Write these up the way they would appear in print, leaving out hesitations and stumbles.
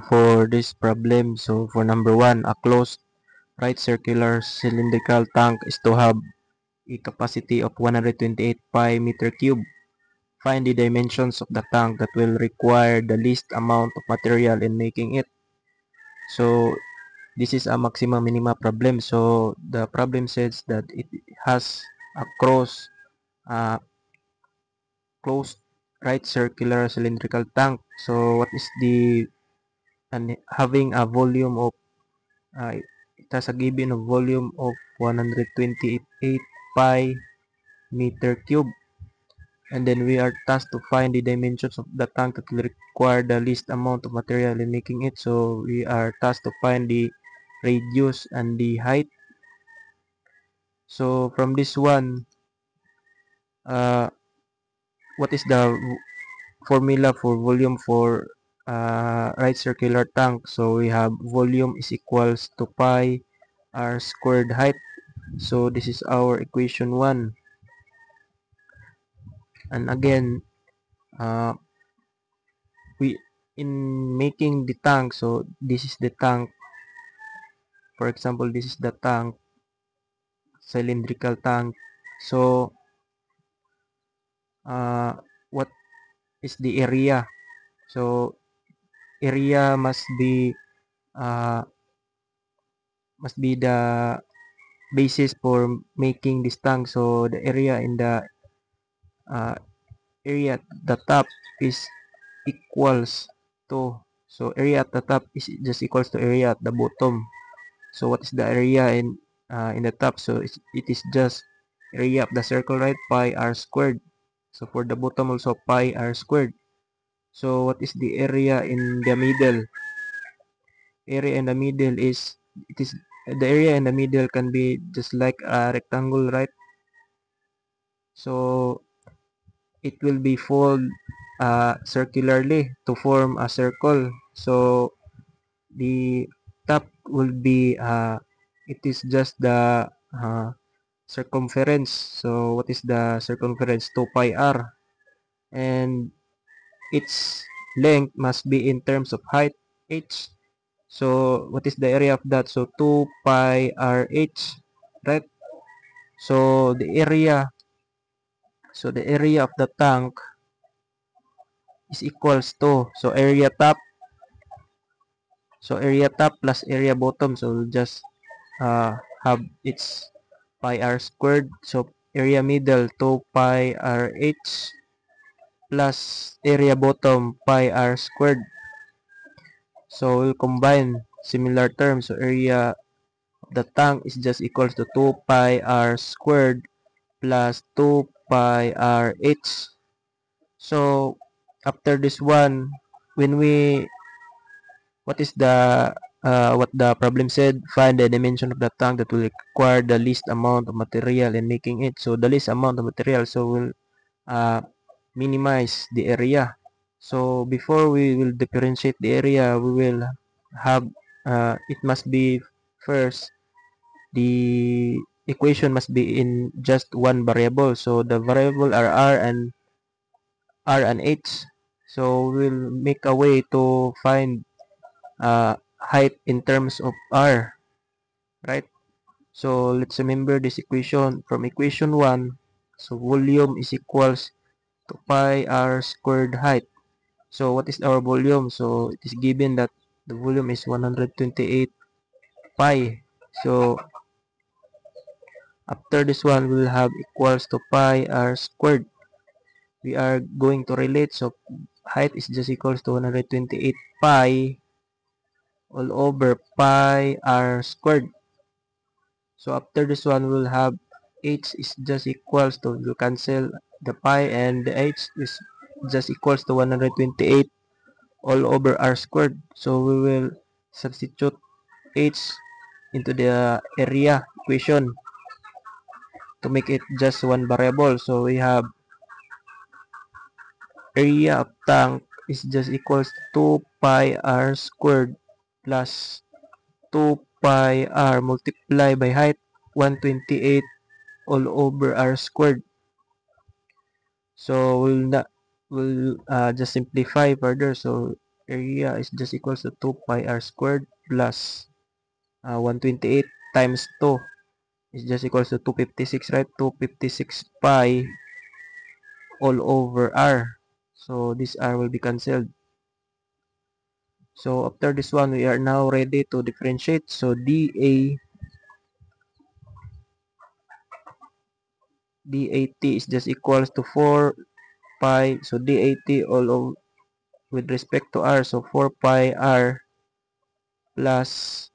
for this problem, so for number 1, a closed right circular cylindrical tank is to have a capacity of 128 pi meter cube. Find the dimensions of the tank that will require the least amount of material in making it. So this is a maxima minima problem. So the problem says that it has a uh, closed right circular cylindrical tank. So what is the, and having a volume of it has a given of volume of 128 pi meter cube, and then we are tasked to find the dimensions of the tank that will require the least amount of material in making it. So we are tasked to find the radius and the height. So from this one, uh, what is the formula for volume for right circular tank? So we have volume is equals to pi r squared height. So this is our equation 1. And again, uh, we in making the tank, so this is the tank. For example, this is the tank, cylindrical tank. So uh, what is the area? So area uh, must be the basis for making this tank. So the area in the area at the top is equals to, so area at the top is just equals to area at the bottom. So what is the area in the top? So it is just area of the circle, right? Pi r squared. So for the bottom also pi r squared. So what is the area in the middle? Area in the middle is, it is the area in the middle can be just like a rectangle, right? So it will be fold circularly to form a circle. So the top will be it is just the circumference. So what is the circumference? 2 pi r, and its length must be in terms of height, h. So what is the area of that? So 2 pi r h, right? So the area of the tank is equals to, so area top plus area bottom. So we'll just have its pi r squared. So area middle 2 pi r h plus area bottom pi r squared. So we'll combine similar terms. So area of the tank is just equals to 2 pi r squared plus 2 pi r h. So after this one, when we, what is the what the problem said? Find the dimension of the tank that will require the least amount of material in making it. So the least amount of material, so we'll minimize the area. So before we will differentiate the area, we will have it must be first, the equation must be in just one variable. So the variable are r and h. So we'll make a way to find height in terms of r, right? So let's remember this equation from equation 1. So volume is equals to pi r squared height. So what is our volume? So it is given that the volume is 128 pi. So after this one, we will have equals to pi r squared. We are going to relate. So height is just equals to 128 pi all over pi r squared. So after this one, we'll have h is just equals to, you cancel the pi, and the h is just equals to 128 all over r squared. So we will substitute h into the area equation to make it just one variable. So we have area of tank is just equals to 2 pi r squared plus 2 pi r multiplied by height 128 all over r squared. So we'll just simplify further. So area is just equals to 2 pi r squared plus 128 times 2 is just equals to 256, right? 256 pi all over r. So this r will be cancelled. So after this one, we are now ready to differentiate. So dAt is just equals to 4 pi. So dAt all over with respect to r. So 4 pi r plus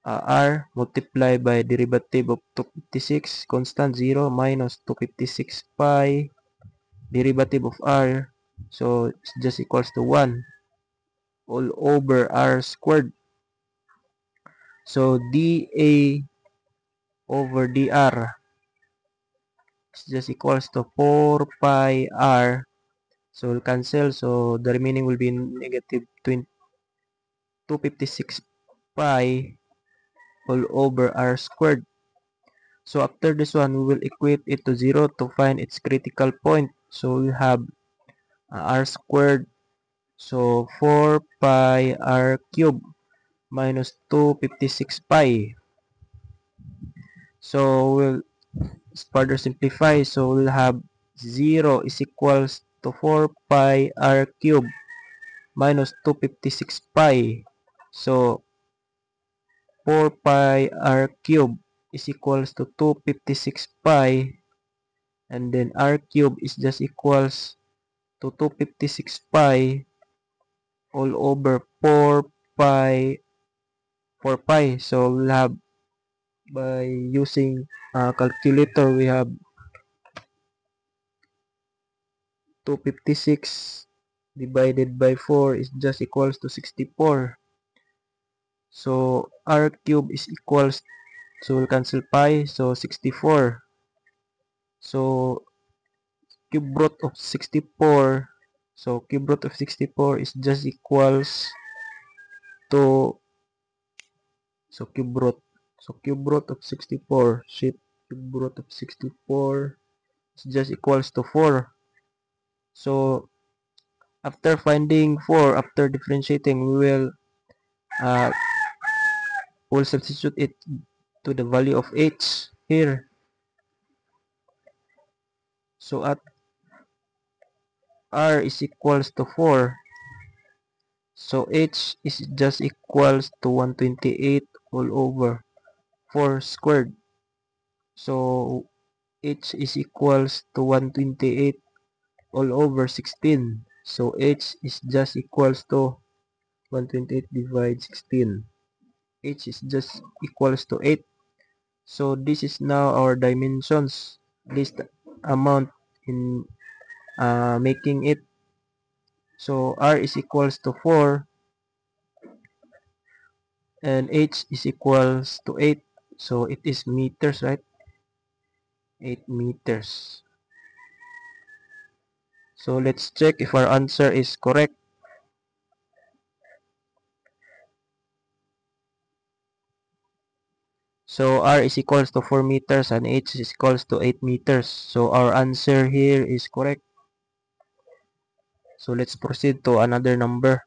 r multiplied by derivative of 256 constant 0 minus 256 pi derivative of r. So it's just equals to 1 all over r squared. So dA over dr is just equals to 4 pi r. So we'll cancel. So the remaining will be negative 256 pi all over r squared. So after this one, we will equate it to 0 to find its critical point. So we have r squared. So 4 pi r cubed minus 256 pi. So we'll further simplify. So we'll have 0 is equals to 4 pi r cubed minus 256 pi. So 4 pi r cubed is equals to 256 pi, and then r cubed is just equals to 256 pi all over 4 pi. So we'll have, by using calculator, we have 256 divided by 4 is just equals to 64. So r cubed is equals, so we'll cancel pi, so 64. So cube root of 64, so cube root of 64 is just equals to, so cube root of 64, cube root of 64 is just equals to 4. So after finding 4, after differentiating, we will substitute it to the value of h here. So at r is equals to 4, so h is just equals to 128 all over 4 squared. So h is equals to 128 all over 16. So h is just equals to 128 divided 16. H is just equals to 8. So this is now our dimensions. This amount in making it. So r is equals to 4 and h is equals to 8. So it is meters, right? 8 meters. So let's check if our answer is correct. So r is equals to 4 meters and h is equals to 8 meters. So our answer here is correct. So let's proceed to another number.